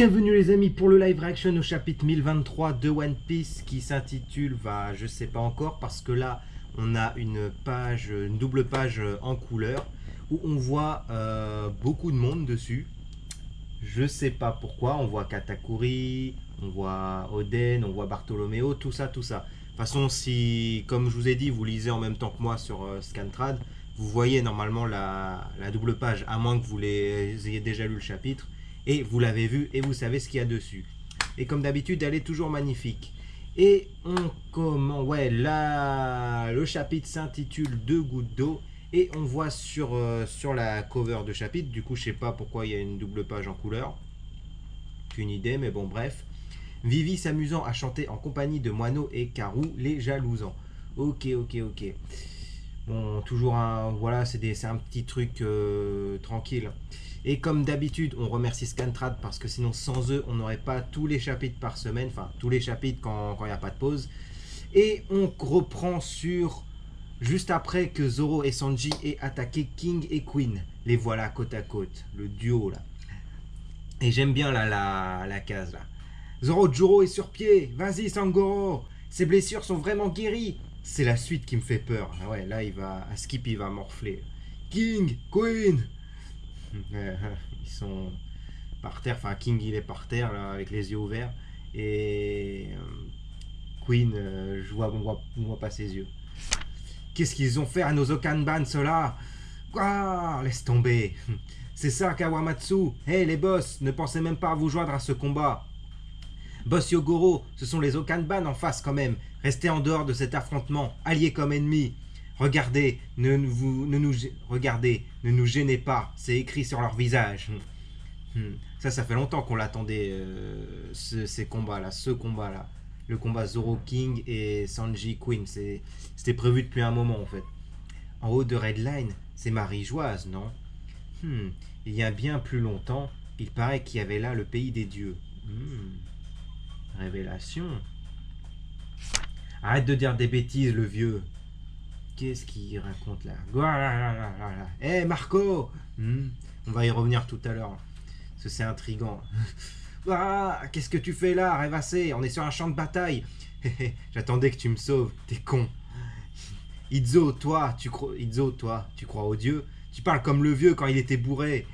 Bienvenue les amis pour le live reaction au chapitre 1023 de One Piece qui s'intitule, je sais pas encore parce que là on a une page, une double page en couleur où on voit beaucoup de monde dessus. Je sais pas pourquoi, on voit Katakuri, on voit Oden, on voit Bartholoméo, tout ça, tout ça. De toute façon, si, comme je vous ai dit, vous lisez en même temps que moi sur Scantrad, vous voyez normalement la double page, à moins que vous ayez déjà lu le chapitre, et vous l'avez vu et vous savez ce qu'il y a dessus. Et comme d'habitude, elle est toujours magnifique. Et ouais, là, le chapitre s'intitule Deux gouttes d'eau. Et on voit sur la cover de chapitre, du coup je sais pas pourquoi il y a une double page en couleur. Aucune idée, mais bon bref. Vivi s'amusant à chanter en compagnie de Moineau et Karou, les jalousants. Ok. Bon, toujours voilà, c'est un petit truc tranquille. Et comme d'habitude, on remercie Scantrad parce que sinon sans eux, on n'aurait pas tous les chapitres par semaine. Enfin, tous les chapitres quand il n'y a pas de pause. Et on reprend sur... juste après que Zoro et Sanji aient attaqué King et Queen. Les voilà côte à côte, le duo là. Et j'aime bien là, la case là. Zoro Juro est sur pied, vas-y Sangoro, ses blessures sont vraiment guéries. C'est la suite qui me fait peur. Ah ouais, là il va, à Skip il va morfler. King, Queen. Ils sont par terre, enfin King il est par terre là avec les yeux ouverts. Et Queen, on voit pas ses yeux. Qu'est-ce qu'ils ont fait à nos Okanban, ceux-là? Quoi? Laisse tomber. C'est ça, Kawamatsu. Hé, les boss, ne pensez même pas à vous joindre à ce combat. Boss Yogoro, ce sont les Okanban en face quand même. Restez en dehors de cet affrontement, alliés comme ennemis. Regardez, ne nous gênez pas. C'est écrit sur leur visage. Ça fait longtemps qu'on l'attendait, ces combats-là, ce combat-là. Le combat Zoro King et Sanji Queen, c'était prévu depuis un moment en fait. En haut de Redline, c'est Marie-Joise, non? Il y a bien plus longtemps, il paraît qu'il y avait là le pays des dieux. Révélation. Arrête de dire des bêtises, le vieux. Qu'est-ce qu'il raconte là? Hé Marco! On va y revenir tout à l'heure. Parce que c'est intriguant. Qu'est-ce que tu fais là, rêvassé? On est sur un champ de bataille. J'attendais que tu me sauves, t'es con. Itzo, toi, tu crois aux dieux? Tu parles comme le vieux quand il était bourré.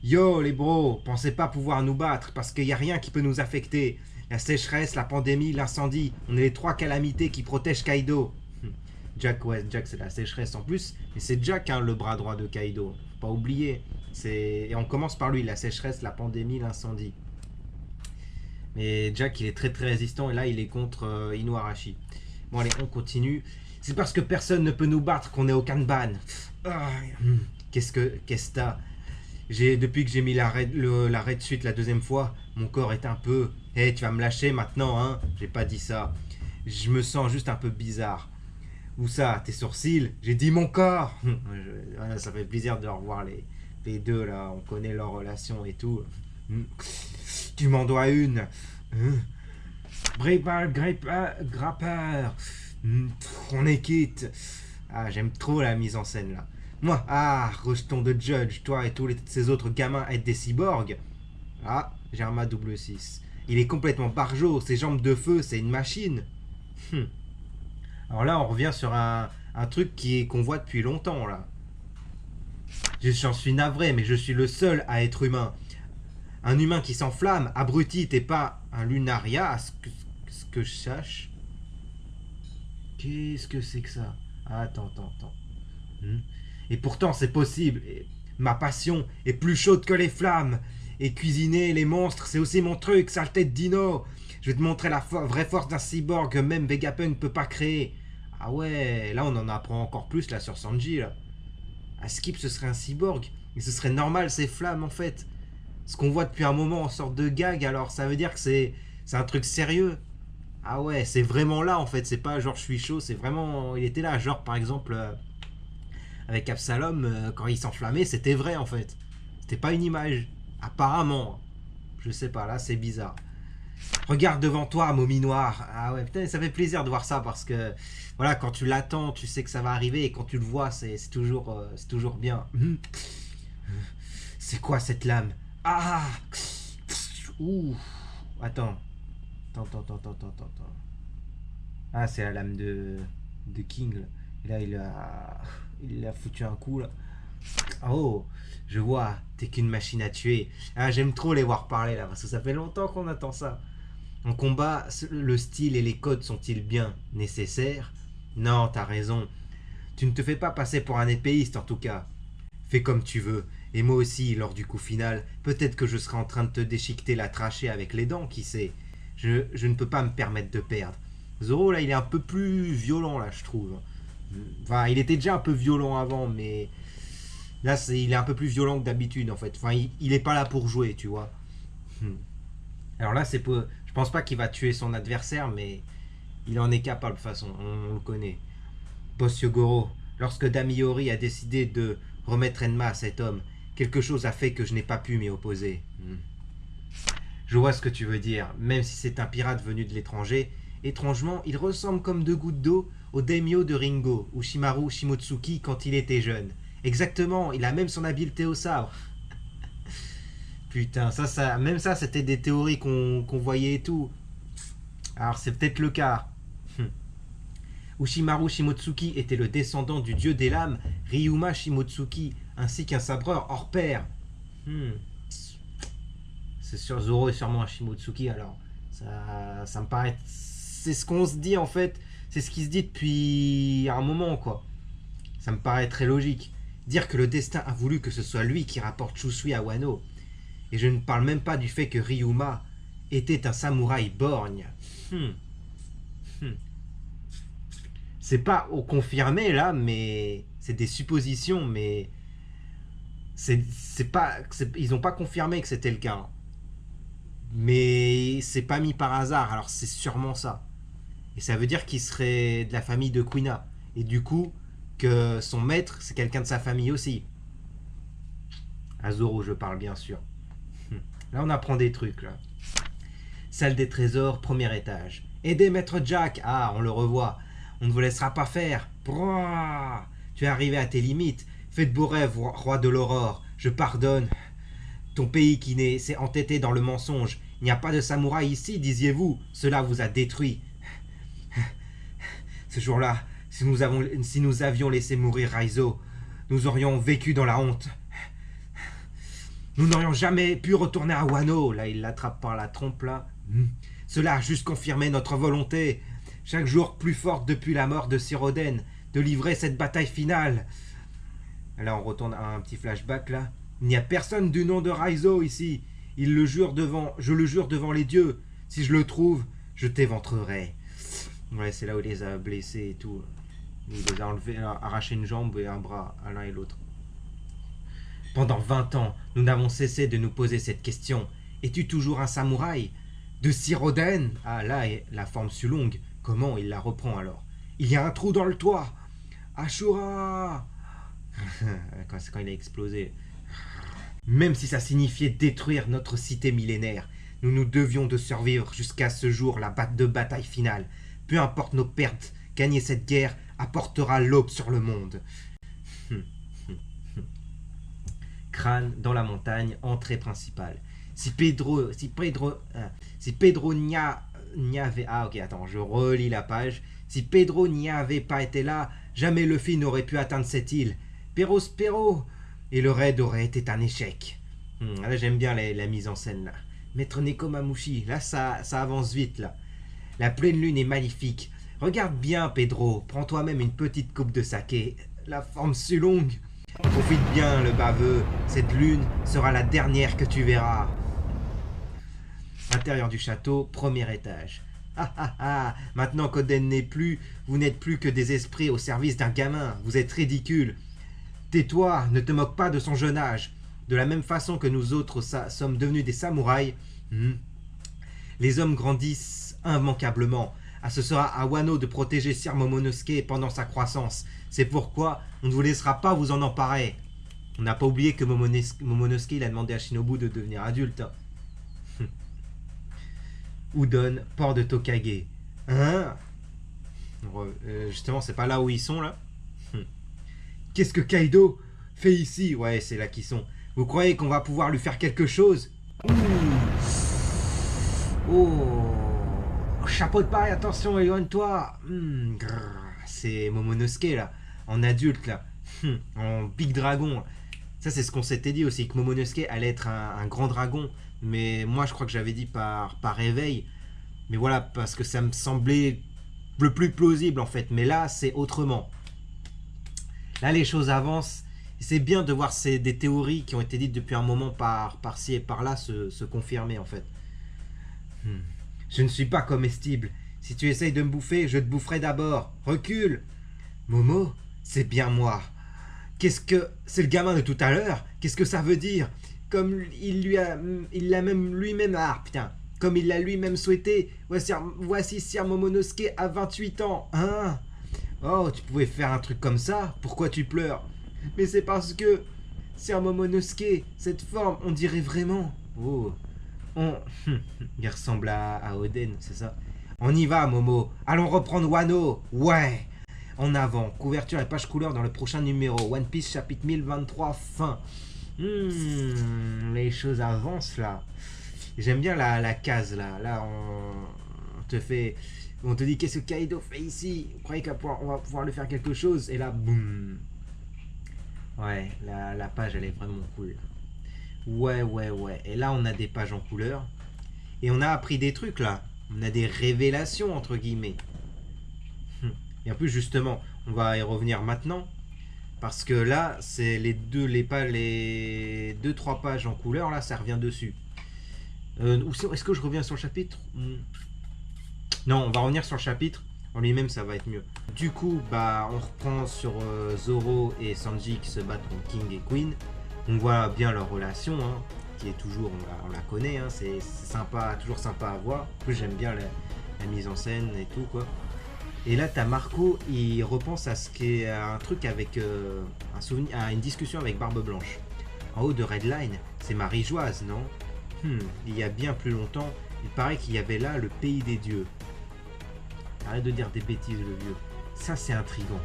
Yo, les bros, pensez pas pouvoir nous battre parce qu'il n'y a rien qui peut nous affecter. La sécheresse, la pandémie, l'incendie, on est les trois calamités qui protègent Kaido. Jack c'est la sécheresse en plus, mais c'est Jack le bras droit de Kaido. Faut pas oublier. Et on commence par lui, la sécheresse, la pandémie, l'incendie. Mais Jack, il est très résistant et là, il est contre Inuarashi. Bon, allez, on continue. C'est parce que personne ne peut nous battre qu'on est au Kanban. Qu'est-ce que t'as? Depuis que j'ai mis l'arrêt de suite la deuxième fois, mon corps est un peu... Hé, tu vas me lâcher maintenant, hein? J'ai pas dit ça. Je me sens juste un peu bizarre. Où ça? Tes sourcils? J'ai dit mon corps. Ça fait plaisir de revoir les deux là, on connaît leur relation et tout. Tu m'en dois une. Grappeur. On est quitte. J'aime trop la mise en scène là. Moi, rejeton de Judge, toi et tous ces autres gamins être des cyborgs. Germa double 6. Il est complètement barjot, ses jambes de feu, c'est une machine. Alors là, on revient sur un truc qu'on voit depuis longtemps là. J'en suis navré, mais je suis le seul à être humain. Un humain qui s'enflamme, abruti, t'es pas un lunaria, à ce que je sache. Qu'est-ce que c'est que ça? Attends. Et pourtant, c'est possible. Et ma passion est plus chaude que les flammes. Et cuisiner les monstres, c'est aussi mon truc, sale tête dino. Je vais te montrer la vraie force d'un cyborg que même Vegapunk ne peut pas créer. Ah ouais, là on en apprend encore plus là sur Sanji là. Skip ce serait un cyborg, et ce serait normal ces flammes en fait. Ce qu'on voit depuis un moment en sorte de gag, alors ça veut dire que c'est un truc sérieux. Ah ouais, c'est vraiment là en fait, c'est pas genre je suis chaud, c'est vraiment... Il était là, genre par exemple avec Absalom, quand il s'enflammait, c'était vrai en fait. C'était pas une image, apparemment. Je sais pas, là c'est bizarre. Regarde devant toi, momie noire. Ah ouais, putain, ça fait plaisir de voir ça parce que voilà, quand tu l'attends, tu sais que ça va arriver et quand tu le vois, c'est toujours bien. C'est quoi cette lame? Ouh. Attends. Attends. Ah, c'est la lame de King, là. Et là, il a foutu un coup, là. Oh, je vois, t'es qu'une machine à tuer. Ah, j'aime trop les voir parler, là, parce que ça fait longtemps qu'on attend ça. En combat, le style et les codes sont-ils bien nécessaires? Non, t'as raison. Tu ne te fais pas passer pour un épéiste, en tout cas. Fais comme tu veux. Et moi aussi, lors du coup final, peut-être que je serai en train de te déchiqueter la trachée avec les dents, qui sait. Je ne peux pas me permettre de perdre. Zoro, là, il est un peu plus violent, là, je trouve. Enfin, il était déjà un peu violent avant, mais là, il est un peu plus violent que d'habitude, en fait. Enfin, il est pas là pour jouer, tu vois. Alors là, je pense pas qu'il va tuer son adversaire, mais il en est capable, de toute façon, on le connaît. Boss Yogoro, lorsque Damiori a décidé de remettre Enma à cet homme, quelque chose a fait que je n'ai pas pu m'y opposer. Je vois ce que tu veux dire, même si c'est un pirate venu de l'étranger, étrangement, il ressemble comme deux gouttes d'eau au daimyo de Ringo, ou Shimaru Shimotsuki quand il était jeune. Exactement, il a même son habileté au sabre. Putain, même ça, c'était des théories qu'on voyait et tout. Alors c'est peut-être le cas. Ushimaru Shimotsuki était le descendant du dieu des lames, Ryuma Shimotsuki, ainsi qu'un sabreur hors pair. C'est sûr, Zoro est sûrement un Shimotsuki, alors ça me paraît... C'est ce qu'on se dit en fait, c'est ce qui se dit depuis un moment, quoi. Ça me paraît très logique. Dire que le destin a voulu que ce soit lui qui rapporte Chusui à Wano. Et je ne parle même pas du fait que Ryuma était un samouraï borgne. C'est pas au confirmé là, mais c'est des suppositions, mais c'est pas, ils n'ont pas confirmé que c'était le cas. Mais c'est pas mis par hasard, alors c'est sûrement ça. Et ça veut dire qu'il serait de la famille de Kuina. Et du coup, que son maître, c'est quelqu'un de sa famille aussi. À Zoro, je parle bien sûr. Là, on apprend des trucs, là. Salle des trésors, premier étage. Aidez Maître Jack. Ah, on le revoit. On ne vous laissera pas faire. Brrr. Tu es arrivé à tes limites. Fais de beaux rêves, roi de l'aurore. Je pardonne. Ton pays qui s'est entêté dans le mensonge. Il n'y a pas de samouraï ici, disiez-vous. Cela vous a détruit. Ce jour-là, si nous avions laissé mourir Raizo, nous aurions vécu dans la honte. Nous n'aurions jamais pu retourner à Wano. Là, il l'attrape par la trompe, là. Cela a juste confirmé notre volonté, chaque jour plus forte depuis la mort de Siroden, de livrer cette bataille finale. Là, on retourne à un petit flashback, là. Il n'y a personne du nom de Raizo ici. Je le jure devant les dieux. Si je le trouve, je t'éventrerai. Ouais, c'est là où il les a blessés et tout. Il les a enlevés, arraché une jambe et un bras à l'un et l'autre. Pendant 20 ans, nous n'avons cessé de nous poser cette question. Es-tu toujours un samouraï? De Siroden? Ah là, la forme Sulong. Comment il la reprend alors? Il y a un trou dans le toit. Ashura. C'est quand il a explosé. Même si ça signifiait détruire notre cité millénaire, nous nous devions de survivre jusqu'à ce jour, la bataille finale. Peu importe nos pertes, gagner cette guerre apportera l'aube sur le monde. Crâne dans la montagne, entrée principale. Si Pedro n'y avait... Ah ok, attends, je relis la page. Si Pedro n'y avait pas été là, jamais Luffy n'aurait pu atteindre cette île. Spero. Et le raid aurait été un échec. Là, j'aime bien la mise en scène, là. Maître Nekomamushi, là, ça avance vite, là. La pleine lune est magnifique. Regarde bien, Pedro. Prends toi-même une petite coupe de saké. La forme Sulong. Profite bien, le baveux. Cette lune sera la dernière que tu verras. Intérieur du château, premier étage. Maintenant qu'Oden n'est plus, vous n'êtes plus que des esprits au service d'un gamin. Vous êtes ridicule. Tais-toi, ne te moque pas de son jeune âge. De la même façon que nous autres sommes devenus des samouraïs, les hommes grandissent immanquablement. Ce sera à Wano de protéger Sir Momonosuke pendant sa croissance. C'est pourquoi on ne vous laissera pas vous en emparer. On n'a pas oublié que Momonosuke il a demandé à Shinobu de devenir adulte. Udon, port de Tokage. Justement, c'est pas là où ils sont, là. Qu'est-ce que Kaido fait ici? Ouais, c'est là qu'ils sont. Vous croyez qu'on va pouvoir lui faire quelque chose? Oh, chapeau de paille, attention, éloigne-toi. C'est Momonosuke là, en adulte là, en Big Dragon. Ça c'est ce qu'on s'était dit aussi, que Momonosuke allait être un grand dragon. Mais moi je crois que j'avais dit par réveil. Mais voilà, parce que ça me semblait le plus plausible en fait. Mais là c'est autrement. Là les choses avancent. C'est bien de voir des théories qui ont été dites depuis un moment par-ci et par-là se confirmer en fait. Je ne suis pas comestible. Si tu essayes de me bouffer, je te boufferai d'abord. Recule. Momo, c'est bien moi. Qu'est-ce que... C'est le gamin de tout à l'heure. Qu'est-ce que ça veut dire? Comme il l'a même lui-même... Ah, putain. Comme il l'a lui-même souhaité. Voici Sir Momonosuke à 28 ans. Hein? Oh, tu pouvais faire un truc comme ça? Pourquoi tu pleures? Mais c'est parce que... Sir Momonosuke, cette forme, on dirait vraiment... Oh... Il ressemble à Oden, c'est ça? On y va, Momo. Allons reprendre Wano. Ouais. En avant. Couverture et page couleur dans le prochain numéro. One Piece chapitre 1023 fin. Les choses avancent là. J'aime bien la case là. Là, on te fait... On te dit qu'est-ce que Kaido fait ici? Vous croyez qu'on va pouvoir lui faire quelque chose? Et là, boum. Ouais, la page, elle est vraiment cool. Ouais. Et là, on a des pages en couleur. Et on a appris des trucs, là. On a des révélations, entre guillemets. Et en plus, justement, on va y revenir maintenant. Parce que là, c'est les 2-3 pages en couleur, là, ça revient dessus. Est-ce que je reviens sur le chapitre? Non, on va revenir sur le chapitre. En lui-même, ça va être mieux. Du coup, bah, on reprend sur Zoro et Sanji qui se battent contre King et Queen. On voit bien leur relation, hein, qui est toujours, on la connaît, hein, c'est sympa, toujours sympa à voir. En plus, j'aime bien la mise en scène et tout, quoi. Et là, t'as Marco, il repense à ce qui est un truc avec un souvenir, à une discussion avec Barbe Blanche. En haut de Red Line, c'est Marie-Joise, non? Il y a bien plus longtemps, il paraît qu'il y avait là le pays des dieux. Arrête de dire des bêtises, le vieux. Ça, c'est intriguant.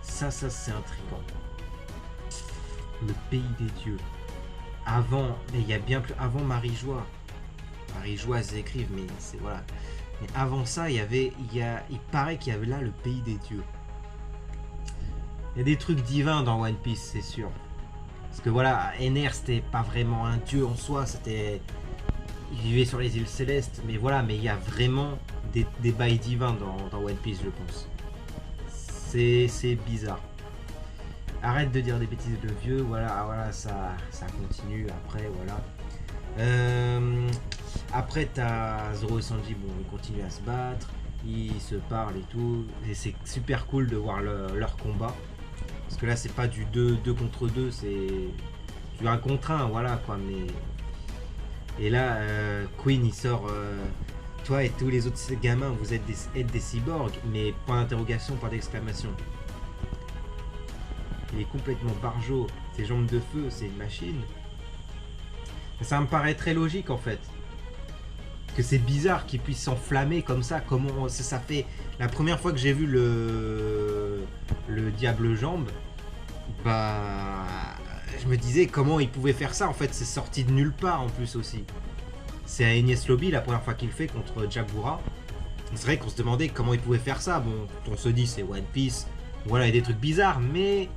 Ça, c'est intriguant. Le pays des dieux. Avant, mais il y a bien plus. Avant Marie-Joie. Marie-Joie, ils écrivent, mais c'est voilà. Mais avant ça, il paraît qu'il y avait là le pays des dieux. Il y a des trucs divins dans One Piece, c'est sûr. Parce que voilà, Ener, c'était pas vraiment un dieu en soi, c'était. Il vivait sur les îles célestes, mais voilà, mais il y a vraiment des bails divins dans One Piece, je pense. C'est bizarre. Arrête de dire des bêtises de vieux, voilà, ça continue après, voilà. Après, t'as Zoro et Sanji, bon, ils continuent à se battre, ils se parlent et tout, et c'est super cool de voir leur combat. Parce que là, c'est pas du 2 contre 2, c'est du 1 contre 1, voilà quoi, mais. Et là, Queen, il sort. Toi et tous les autres gamins, vous êtes des cyborgs, mais point d'interrogation, point d'exclamation. Il est complètement barjot. Ses jambes de feu, c'est une machine. Ça me paraît très logique en fait. Que c'est bizarre qu'il puisse s'enflammer comme ça. Comment ça fait. La première fois que j'ai vu le Diable Jambe, bah. Je me disais comment il pouvait faire ça. En fait, c'est sorti de nulle part en plus aussi. C'est à Enies Lobby la première fois qu'il le fait contre Jabura. C'est vrai qu'on se demandait comment il pouvait faire ça. Bon, on se dit c'est One Piece. Voilà, il y a des trucs bizarres, mais.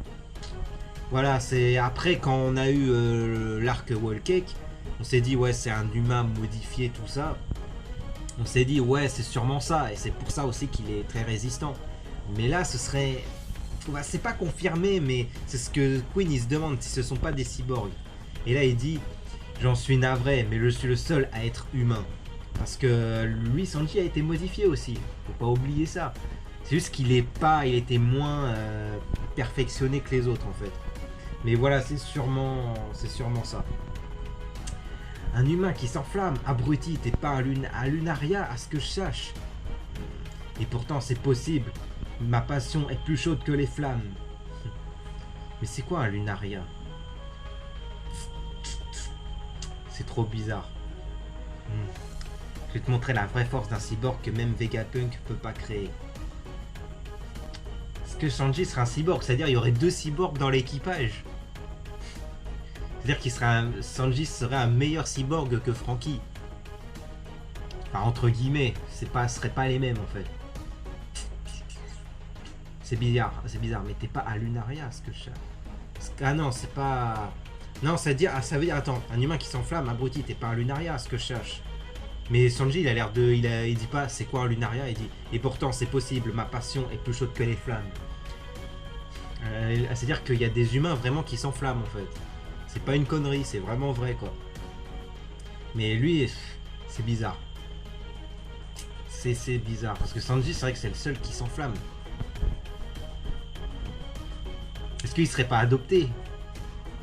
Voilà, c'est après quand on a eu l'arc Wall Cake, on s'est dit ouais c'est un humain modifié tout ça. On s'est dit ouais c'est sûrement ça et c'est pour ça aussi qu'il est très résistant. Mais là ce serait, bah, c'est pas confirmé mais c'est ce que Queen il se demande si ce sont pas des cyborgs. Et là il dit j'en suis navré mais je suis le seul à être humain. Parce que lui Sanji a été modifié aussi, faut pas oublier ça. C'est juste qu'il était moins perfectionné que les autres en fait. Mais voilà, c'est sûrement ça. Un humain qui s'enflamme, abruti, t'es pas à Lunaria à ce que je sache. Et pourtant c'est possible. Ma passion est plus chaude que les flammes. Mais c'est quoi un Lunaria? C'est trop bizarre. Je vais te montrer la vraie force d'un cyborg que même Vegapunk peut pas créer. Est-ce que Sanji serait un cyborg? C'est-à-dire il y aurait 2 cyborgs dans l'équipage. C'est-à-dire Sanji serait un meilleur cyborg que Franky. Enfin, entre guillemets, ce serait pas les mêmes en fait. C'est bizarre, mais t'es pas à Lunaria, ce que je cherche. Ah non, c'est pas... Non, ça veut dire, attends, un humain qui s'enflamme, abruti, t'es pas un Lunaria, ce que je cherche. Mais Sanji, il a l'air de... il dit pas, c'est quoi un Lunaria, il dit, et pourtant c'est possible, ma passion est plus chaude que les flammes. C'est-à-dire qu'il y a des humains vraiment qui s'enflamment, en fait. C'est pas une connerie, c'est vraiment vrai, quoi. Mais lui, c'est bizarre. C'est bizarre, parce que Sanji, c'est vrai que c'est le seul qui s'enflamme. Est-ce qu'il serait pas adopté?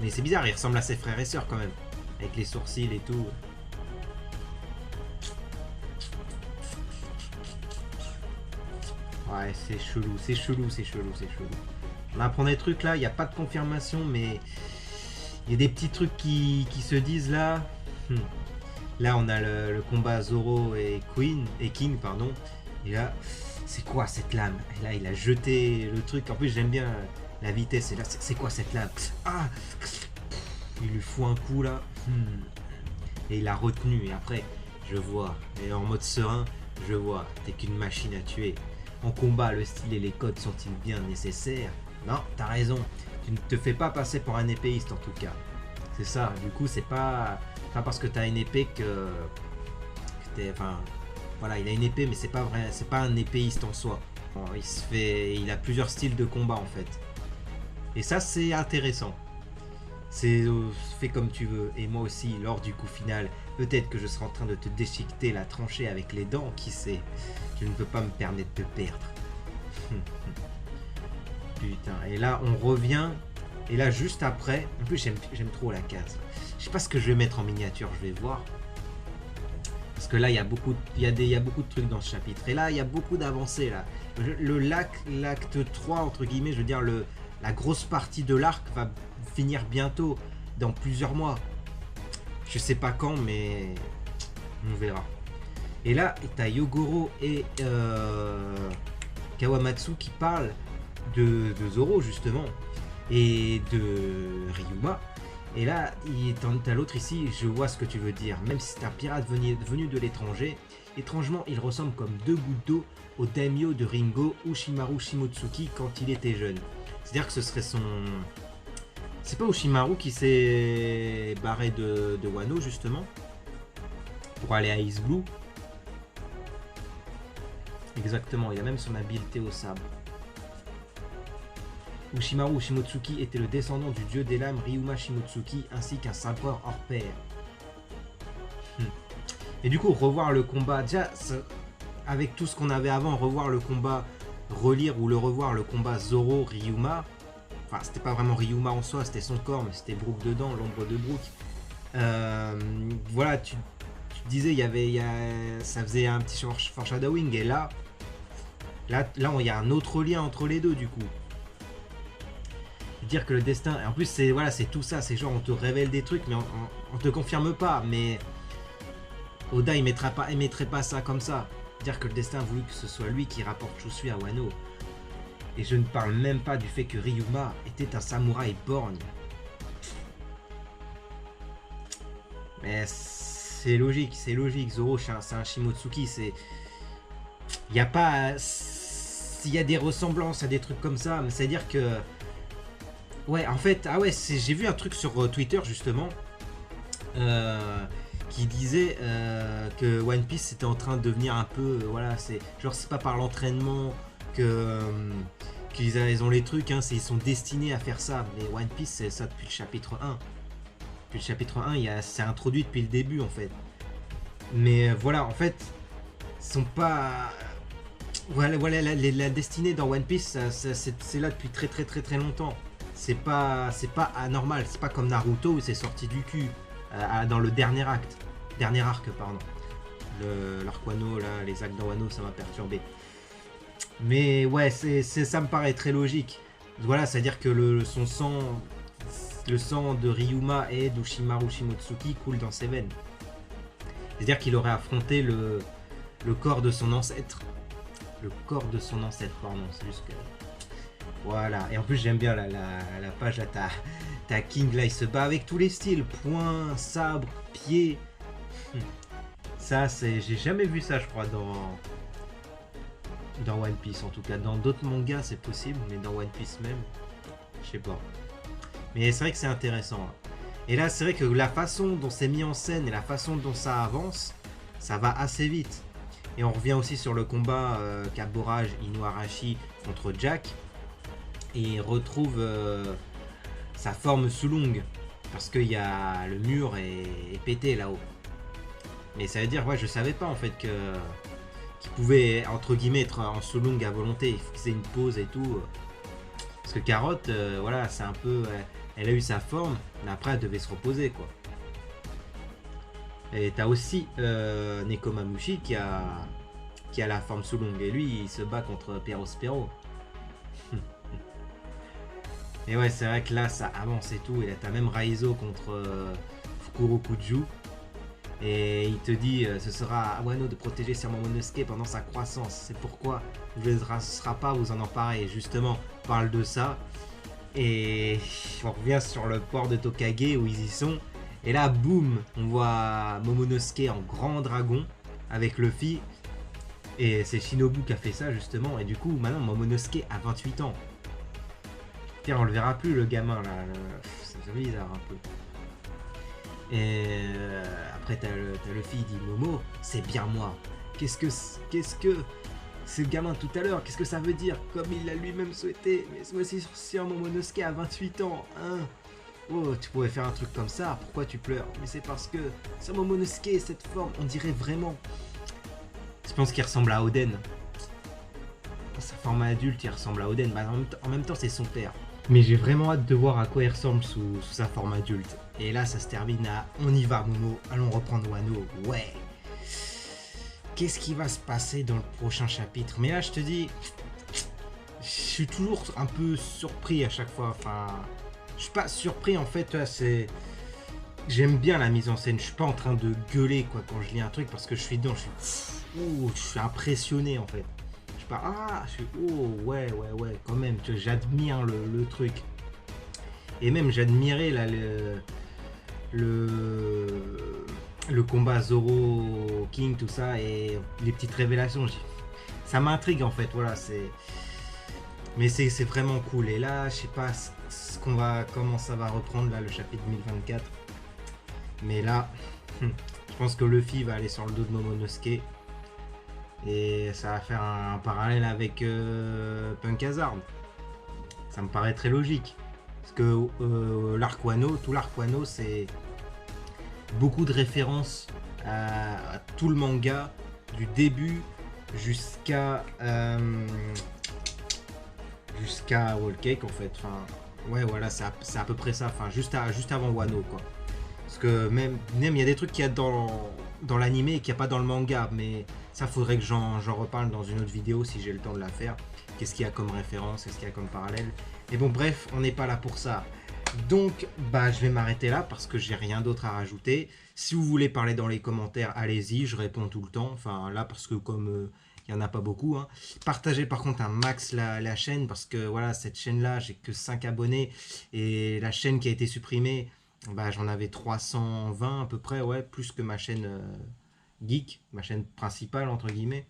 Mais c'est bizarre, il ressemble à ses frères et sœurs quand même. Avec les sourcils et tout. Ouais, c'est chelou, c'est chelou, c'est chelou, c'est chelou. On apprend des trucs là, il n'y a pas de confirmation, mais il y a des petits trucs qui se disent là. Là, on a le combat Zoro et King, pardon. Et là, c'est quoi cette lame? Et là, il a jeté le truc. En plus, j'aime bien la vitesse. Et là, c'est quoi cette lame? Ah! Il lui fout un coup là. Et il a retenu. Et après, je vois. Et en mode serein, je vois. T'es qu'une machine à tuer. En combat, le style et les codes sont-ils bien nécessaires? Non, t'as raison. Tu ne te fais pas passer pour un épéiste en tout cas. C'est ça. Du coup, c'est pas parce que t'as une épée que t'es. Enfin, voilà, il a une épée, mais c'est pas vrai. C'est pas un épéiste en soi. Il a plusieurs styles de combat en fait. Et ça, c'est intéressant. C'est fait comme tu veux. Et moi aussi, lors du coup final, peut-être que je serai en train de te déchiqueter la tranchée avec les dents, qui sait. Je ne peux pas me permettre de perdre. Putain, et là on revient. Et là juste après, en plus j'aime trop la case. Je sais pas ce que je vais mettre en miniature, je vais voir. Parce que là il y a beaucoup de trucs dans ce chapitre. Et là il y a beaucoup d'avancées là. L'acte 3 entre guillemets, je veux dire la grosse partie de l'arc va finir bientôt, dans plusieurs mois. Je sais pas quand, mais on verra. Et là, t'as Yogoro et Kawamatsu qui parlent de Zoro justement et de Ryuma. Et là, t'as l'autre ici, je vois ce que tu veux dire. Même si c'est un pirate venu de l'étranger, étrangement, il ressemble comme deux gouttes d'eau au daimyo de Ringo, Ushimaru Shimotsuki, quand il était jeune. C'est-à-dire que ce serait son... C'est pas Ushimaru qui s'est barré de Wano justement pour aller à Ice Blue. Exactement, il a même son habileté au sabre. Ushimaru Shimotsuki était le descendant du dieu des lames Ryuma Shimotsuki ainsi qu'un sabreur hors pair. Et du coup, revoir le combat, déjà, avec tout ce qu'on avait avant, revoir le combat, relire ou le revoir le combat Zoro-Ryuma, enfin, c'était pas vraiment Ryuma en soi, c'était son corps, mais c'était Brook dedans, l'ombre de Brook. Voilà, tu disais, ça faisait un petit foreshadowing, et là, il y a un autre lien entre les deux, du coup. Dire que le destin, et en plus c'est voilà, c'est tout ça, c'est genre on te révèle des trucs mais on te confirme pas, mais Oda il mettrait pas ça comme ça, dire que le destin a voulu que ce soit lui qui rapporte Chusui à Wano. Et je ne parle même pas du fait que Ryuma était un samouraï borgne. Mais c'est logique, Zoro c'est un Shimotsuki, il y a pas, s'il y a des ressemblances à des trucs comme ça, mais c'est à dire que ouais, en fait, ah ouais, j'ai vu un truc sur Twitter justement qui disait que One Piece était en train de devenir un peu, voilà, c'est pas par l'entraînement qu'ils ont les trucs, hein, ils sont destinés à faire ça. Mais One Piece, c'est ça depuis le chapitre 1. Depuis le chapitre 1, c'est introduit depuis le début en fait. Mais voilà, en fait, ils sont pas... Voilà, la destinée dans One Piece, c'est là depuis très longtemps. C'est pas anormal, c'est pas comme Naruto où c'est sorti du cul dans le dernier arc pardon. L'arc Wano là, les actes dans Wano, ça m'a perturbé. Mais ouais, ça me paraît très logique. Voilà, c'est-à-dire que le sang de Ryuma et d'Ushimaru Shimotsuki coule dans ses veines. C'est-à-dire qu'il aurait affronté le corps de son ancêtre. Le corps de son ancêtre, pardon, c'est juste que... Voilà, et en plus j'aime bien la page là, t'as King là, il se bat avec tous les styles, poing, sabre, pied. Ça, c'est, j'ai jamais vu ça, je crois, dans One Piece. En tout cas, dans d'autres mangas, c'est possible, mais dans One Piece même, je sais pas. Mais c'est vrai que c'est intéressant, hein. Et là, c'est vrai que la façon dont c'est mis en scène et la façon dont ça avance, ça va assez vite. Et on revient aussi sur le combat Kaborage Inuarashi contre Jack. Et il retrouve sa forme Sulung. Parce qu'il y a le mur est pété là-haut. Mais ça veut dire, ouais, je savais pas en fait qu'il pouvait, entre guillemets, être en Sulung à volonté. Il faut qu'il faisait une pause et tout. Parce que Carotte, voilà, c'est un peu... elle a eu sa forme, mais après elle devait se reposer, quoi. Et t'as aussi Nekomamushi qui a la forme Sulung. Et lui, il se bat contre Perospero. Et ouais, c'est vrai que là, ça avance et tout. Et là, t'as même Raizo contre Fukurokuju. Et il te dit, ce sera à Wano de protéger Sir Momonosuke pendant sa croissance. C'est pourquoi je ne sera pas vous en emparer. Et justement, on parle de ça. Et on revient sur le port de Tokage où ils y sont. Et là, boum, on voit Momonosuke en grand dragon avec Luffy. Et c'est Shinobu qui a fait ça justement. Et du coup, maintenant, Momonosuke a 28 ans. Tiens, on le verra plus, le gamin là. C'est bizarre un peu. Et après, t'as Luffy, il dit Momo, c'est bien moi. Qu'est-ce que ce gamin tout à l'heure, qu'est-ce que ça veut dire? Comme il l'a lui-même souhaité. Mais voici sur Momonosuke à 28 ans, hein. Oh, tu pouvais faire un truc comme ça, pourquoi tu pleures? Mais c'est parce que sur Momonosuke, cette forme, on dirait vraiment. Je pense qu'il ressemble à Oden. Dans sa forme adulte, il ressemble à Oden. Bah, en même temps, c'est son père. Mais j'ai vraiment hâte de voir à quoi il ressemble sous sa forme adulte. Et là, ça se termine à on y va, Momo, allons reprendre Wano. Ouais. Qu'est-ce qui va se passer dans le prochain chapitre? Mais là, je te dis, je suis toujours un peu surpris à chaque fois. Enfin, je suis pas surpris en fait. C'est, j'aime bien la mise en scène. Je suis pas en train de gueuler quoi quand je lis un truc parce que je suis dedans. Je suis impressionné en fait. Je suis pas je suis ouais quand même. J'admire le truc. Et même j'admirais là le combat Zoro King, tout ça, et les petites révélations. Ça m'intrigue en fait, voilà, mais c'est vraiment cool. Et là, je sais pas comment ça va reprendre là le chapitre 2024. Mais là, je pense que Luffy va aller sur le dos de Momonosuke. Et ça va faire un parallèle avec Punk Hazard. Ça me paraît très logique. Parce que l'arc Wano, tout l'arc Wano, c'est beaucoup de références à tout le manga, du début jusqu'à Whole Cake en fait. Enfin, ouais, voilà, c'est à peu près ça. Enfin, juste avant Wano, quoi. Parce que même il y a des trucs qu'il y a dans l'anime et qu'il n'y a pas dans le manga, mais ça faudrait que j'en reparle dans une autre vidéo si j'ai le temps de la faire. Qu'est-ce qu'il y a comme référence, qu'est-ce qu'il y a comme parallèle. Et bon, bref, on n'est pas là pour ça. Donc, bah, je vais m'arrêter là parce que j'ai rien d'autre à rajouter. Si vous voulez parler dans les commentaires, allez-y, je réponds tout le temps. Enfin, là, parce que comme il n'y en a pas beaucoup, hein. Partagez par contre un max la chaîne parce que voilà, cette chaîne-là, j'ai que 5 abonnés. Et la chaîne qui a été supprimée, bah, j'en avais 320 à peu près, ouais, plus que ma chaîne geek, ma chaîne principale, entre guillemets.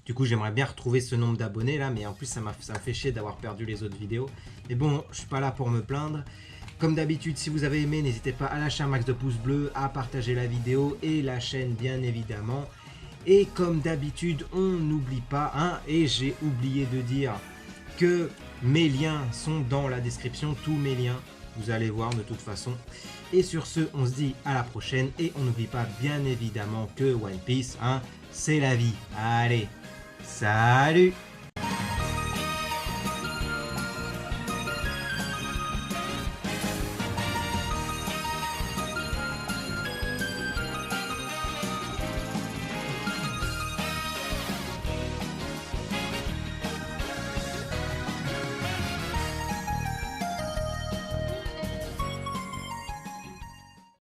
Du coup, j'aimerais bien retrouver ce nombre d'abonnés là, mais en plus, ça me fait chier d'avoir perdu les autres vidéos. Mais bon, je suis pas là pour me plaindre. Comme d'habitude, si vous avez aimé, n'hésitez pas à lâcher un max de pouces bleus, à partager la vidéo et la chaîne, bien évidemment. Et comme d'habitude, on n'oublie pas, hein, et j'ai oublié de dire que mes liens sont dans la description, tous mes liens, vous allez voir de toute façon. Et sur ce, on se dit à la prochaine, et on n'oublie pas, bien évidemment, que One Piece, hein, c'est la vie. Allez, salut!